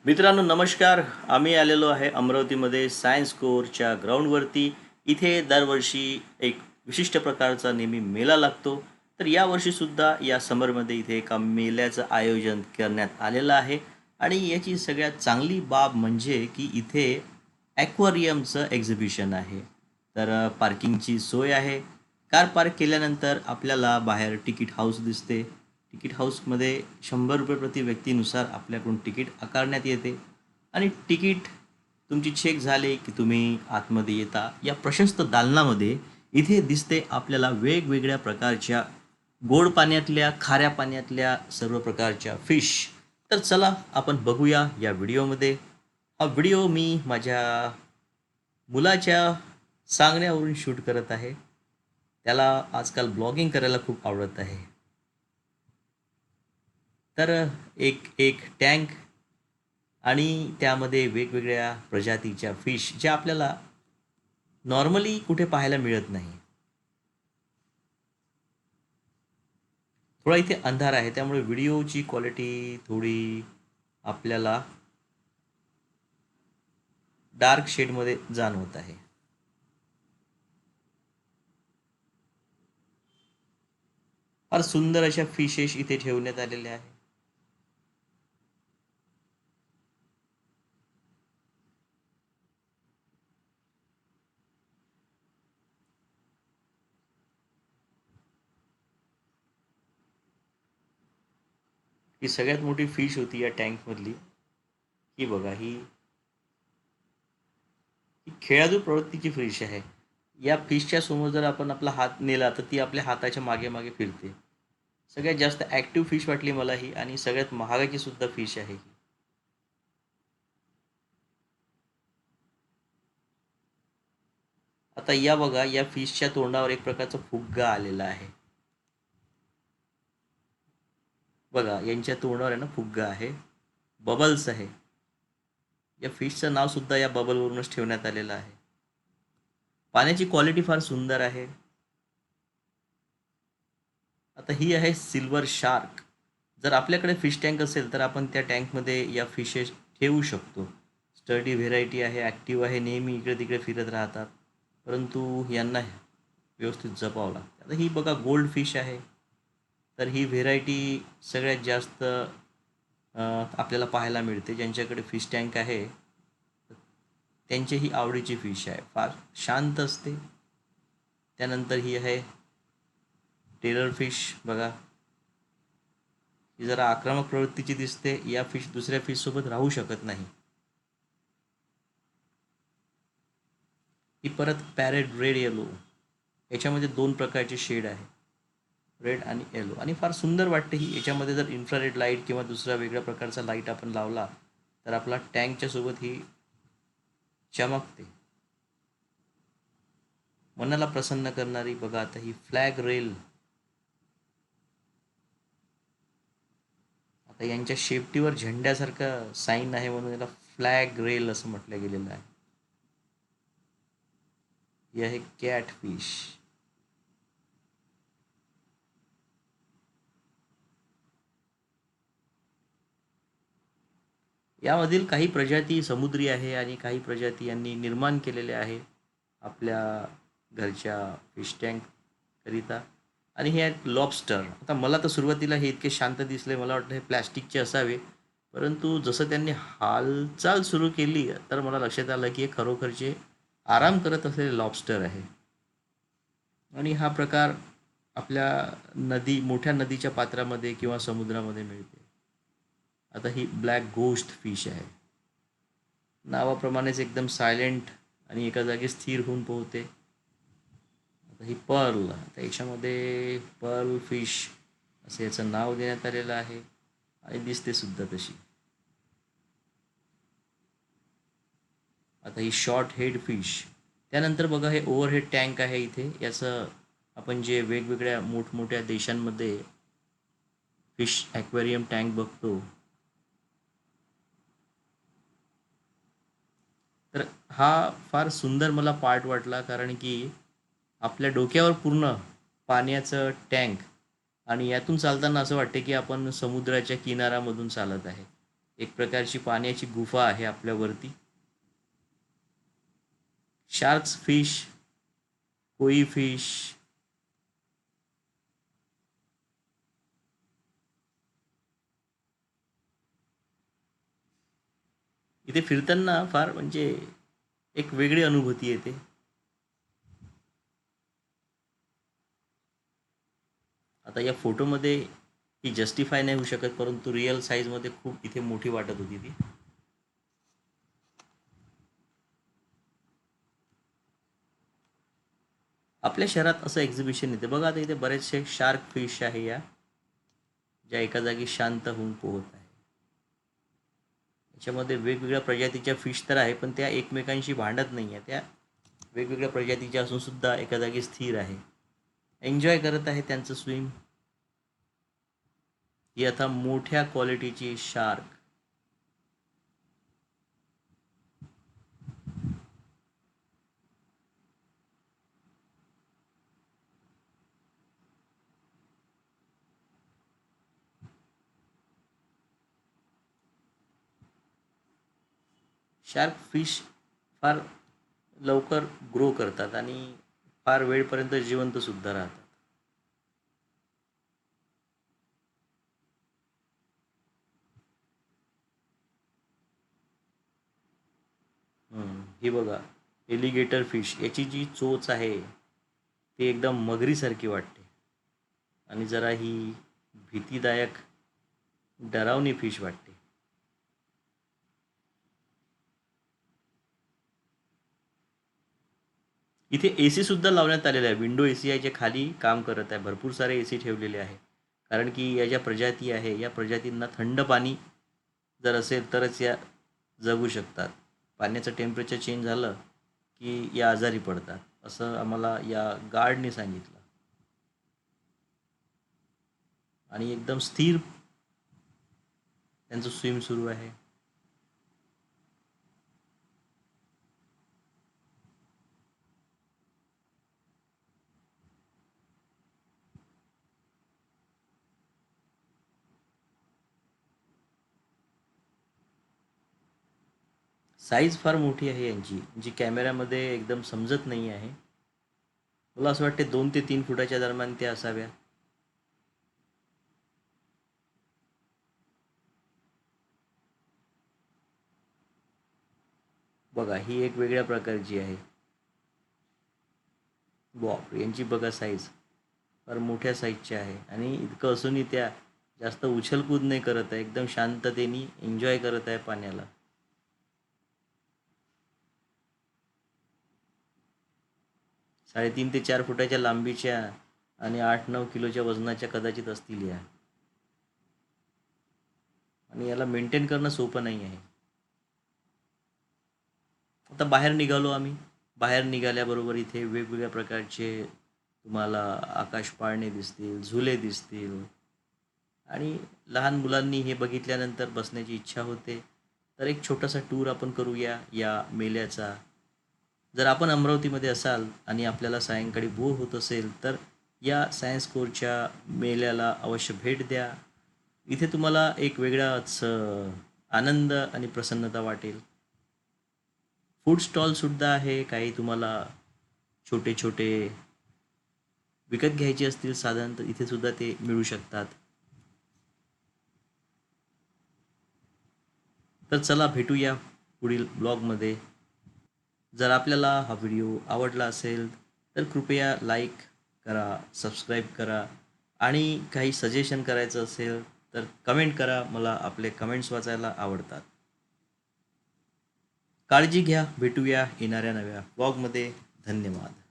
मित्रांनो नमस्कार. आम्ही आलेलो आहे अमरावतीमध्ये सायन्स कोरच्या ग्राउंडवरती. इथे दरवर्षी एक विशिष्ट प्रकारचा नेहमी मेळा लागतो. तर यावर्षीसुद्धा या समरमध्ये इथे एका मेळ्याचं आयोजन करण्यात आलेलं आहे. आणि याची सगळ्यात चांगली बाब म्हणजे की इथे ॲक्वेरियमचं एक्झिबिशन आहे. तर पार्किंगची सोय आहे. कार पार्क केल्यानंतर आपल्याला बाहेर तिकीट हाऊस दिसते. तिकीट हाऊसमध्ये ₹100 प्रति व्यक्तीनुसार आपल्याकडून तिकीट आकारण्यात येते आणि तिकीट तुमची चेक झाले की तुम्ही आतमध्ये येता. या प्रशस्त दालनामध्ये इथे दिसते आपल्याला वेगवेगळ्या प्रकारच्या गोड पाण्यातल्या, खाऱ्या पाण्यातल्या सर्व प्रकारच्या फिश. तर चला आपण बघूया या व्हिडिओमध्ये. हा व्हिडिओ मी माझ्या मुलाच्या सांगण्यावरून शूट करत आहे. त्याला आजकाल ब्लॉगिंग करायला खूप आवडत आहे. तर एक एक टँक आणि त्यामध्ये वेगवेगळ्या प्रजातीच्या फिश ज्या आपल्याला नॉर्मली कुठे पाहायला मिळत नाही. थोडा इथे अंधार आहे त्यामुळे व्हिडिओची क्वालिटी थोडी आपल्याला डार्क शेडमध्ये जाणवत आहे. फार सुंदर अशा फिशेस इथे ठेवण्यात आलेल्या आहे. ही सगळ्यात मोठी फिश होती या टँकमधली. ही बघा, ही खेळाडू प्रवृत्तीची फिश आहे. या फिशच्या समोर जर आपण आपला हात नेला तर ती आपल्या हाताच्या मागे मागे फिरते. सगळ्यात जास्त ॲक्टिव्ह फिश वाटली मला ही आणि सगळ्यात महागाची सुद्धा फिश आहे ही. आता या बघा, या फिशच्या तोंडावर एक प्रकारचा फुग्गा आलेला आहे. बघा, यांच्या तोंडावर आहे ना फुग्गा आहे, बबल्स आहे. या फिशचं नाव सुद्धा या बबलवरूनच ठेवण्यात आलेलं आहे. पाण्याची क्वालिटी फार सुंदर आहे. आता ही आहे सिल्वर शार्क. जर आपल्याकडे फिश टँक असेल तर आपण त्या टँकमध्ये या फिशेस ठेवू शकतो. स्टडी व्हेरायटी आहे, ॲक्टिव्ह आहे, नेहमी इकडे तिकडे फिरत राहतात, परंतु यांना व्यवस्थित जपावं लागतं. आता ही बघा गोल्ड फिश आहे. तर ही व्हेरायटी सगळ्यात जास्त आपल्याला पाहायला मिळते. ज्यांच्याकडे फिश टँक आहे त्यांची ही आवडीची फिश आहे. फार शांत असते. त्यानंतर ही आहे टेलर फिश. बघा, ही जरा आक्रमक प्रवृत्तीची दिसते. या फिश दुसऱ्या फिशसोबत राहू शकत नाही. ही परत पॅरेट रेड येलो. याच्यामध्ये 2 प्रकारचे शेड आहे, रेड आणि येलो, आणि फार सुंदर वाटते ही. याच्यामध्ये जर इन्फ्रारेड लाईट किंवा दुसरा वेगळ्या प्रकारचा लाईट आपण लावला तर आपला टँकच्या सोबत ही चमकते. मनाला प्रसन्न करणारी. बघा, आता ही फ्लॅग रेल. आता यांच्या शेपटीवर झेंड्यासारखा साईन आहे म्हणून याला फ्लॅग रेल असं म्हटलं गेलेलं आहे. ही आहे कॅट फिश. यामधील काही प्रजाती समुद्री आहे आणि काही प्रजाती यांनी निर्माण केलेल्या आहे आपल्या घरच्या फिश टँक करिता. आणि हे आहेत लॉबस्टर. आता मला तर सुरुवातीला हे इतके शांत दिसले, मला वाटलं हे प्लॅस्टिकचे असावे, परंतु जसं त्यांनी हालचाल सुरू केली तर मला लक्षात आलं की हे खरोखरचे आराम करत असलेले लॉबस्टर आहे. आणि हा प्रकार आपल्या मोठ्या नदीच्या पात्रामध्ये किंवा समुद्रामध्ये मिळते. आता ही ब्लॅक गोस्ट फिश आहे. नावाप्रमाणेच एकदम सायलेंट आणि एका जागी स्थिर होऊन पोहते. आता ही पर्ल. आता याच्यामध्ये पर्ल फिश असं याचं नाव देण्यात आलेलं आहे आणि दिसते सुद्धा तशी. आता ही शॉर्ट हेड फिश. त्यानंतर बघा, हे ओव्हरहेड टँक आहे इथे. याचं आपण जे वेगवेगळ्या मोठमोठ्या देशांमध्ये फिश ॲक्वेरियम टँक बघतो, तर हा फार सुंदर मला पार्ट वाटला, कारण की आपल्या डोक्यावर पूर्ण पाण्याचं टँक आणि यातून चालताना असं वाटते की आपण समुद्राच्या किनाऱ्यामधून चालत आहे. एक प्रकारची पाण्याची गुफा आहे आपल्यावरती. शार्क्स फिश, कोई फिश. इथे फिरताना फार म्हणजे एक वेगळी अनुभूती येते. आता या फोटोमध्ये ही जस्टिफाय नाही होऊ शकत, परंतु रिअल साईजमध्ये खूप इथे मोठी वाटत होती ती. आपल्या शहरात असं एक्झिबिशन येते बघा. आता इथे बरेचसे शार्क फिश आहे या, ज्या एका जागी शांत होऊन पोहत आहे. याच्यामध्ये वेगवेगळ्या प्रजातीच्या फिश तर आहे, पण त्या एकमेकांशी भांडत नाही आहे. त्या वेगवेगळ्या प्रजातीच्या असून सुद्धा एका जागी स्थिर आहे, एन्जॉय करत आहे त्यांचं स्विम. ही आता मोठ्या क्वालिटीची शार्क. शार्क फिश फार लवकर ग्रो करतात आणि फार वेळपर्यंत जिवंत सुद्धा राहतात. ही बघा, एलिगेटर फिश. याची जी चोच आहे ती एकदम मगरीसारखी वाटते आणि जरा ही भीतीदायक डरावनी फिश वाटते. इथे AC सुद्धा लावण्यात आलेला आहे. विंडो AC आहे, जे खाली काम करत आहे. भरपूर सारे AC ठेवलेले आहे, कारण की या ज्या प्रजाती आहे या प्रजातींना थंड पाणी जर असेल तरच या जगू शकतात. पाण्याचं टेम्परेचर चेंज झालं की या आजारी पडतात, असं आम्हाला या गार्डने सांगितलं. आणि एकदम स्थिर त्यांचं स्विम सुरू आहे. साईज फार मोठी आहे यांची, जी कॅमेऱ्यामध्ये एकदम समजत नाही आहे. मला असं वाटते 2 ते 3 फुटाच्या दरम्यान त्या असाव्या. बघा, ही एक वेगळ्या प्रकारची आहे. बाप, यांची बघा साईज फार मोठ्या साईजची आहे. आणि इतकं असूनही त्या जास्त उछलकूद नाही करत आहे, एकदम शांततेने एन्जॉय करत आहे पाण्याला. 3.5 ते 4 फुटाच्या लांबीच्या आणि 8-9 किलोच्या वजनाच्या कदाचित असतील या. आणि याला मेंटेन करणं सोपं नाही आहे. आता बाहेर निघालो आम्ही. बाहेर निघाल्याबरोबर इथे वेगवेगळ्या प्रकारचे तुम्हाला आकाश पाळणे दिसतील, झुले दिसतील. आणि लहान मुलांनी हे बघितल्यानंतर बसण्याची इच्छा होते. तर एक छोटासा टूर आपण करूया या मेल्याचा. जर आपण अमरावतीमध्ये असाल आणि आपल्याला सायंकाळी बोर होत असेल तर या सायन्स कोरच्या मेल्याला अवश्य भेट द्या. इथे तुम्हाला एक वेगळाच आनंद आणि प्रसन्नता वाटेल. फूड स्टॉलसुद्धा आहे. काही तुम्हाला छोटे छोटे विकत घ्यायचे असतील साधन तर इथे सुद्धा ते मिळू शकतात. तर चला भेटूया पुढील ब्लॉगमध्ये. जर आपल्याला हा व्हिडिओ आवडला असेल तर कृपया लाईक करा, सबस्क्राईब करा. आणि काही सजेशन करायचं असेल तर कमेंट करा. मला आपले कमेंट्स वाचायला आवडतात. काळजी घ्या. भेटूया येणाऱ्या नव्या ब्लॉगमध्ये. धन्यवाद.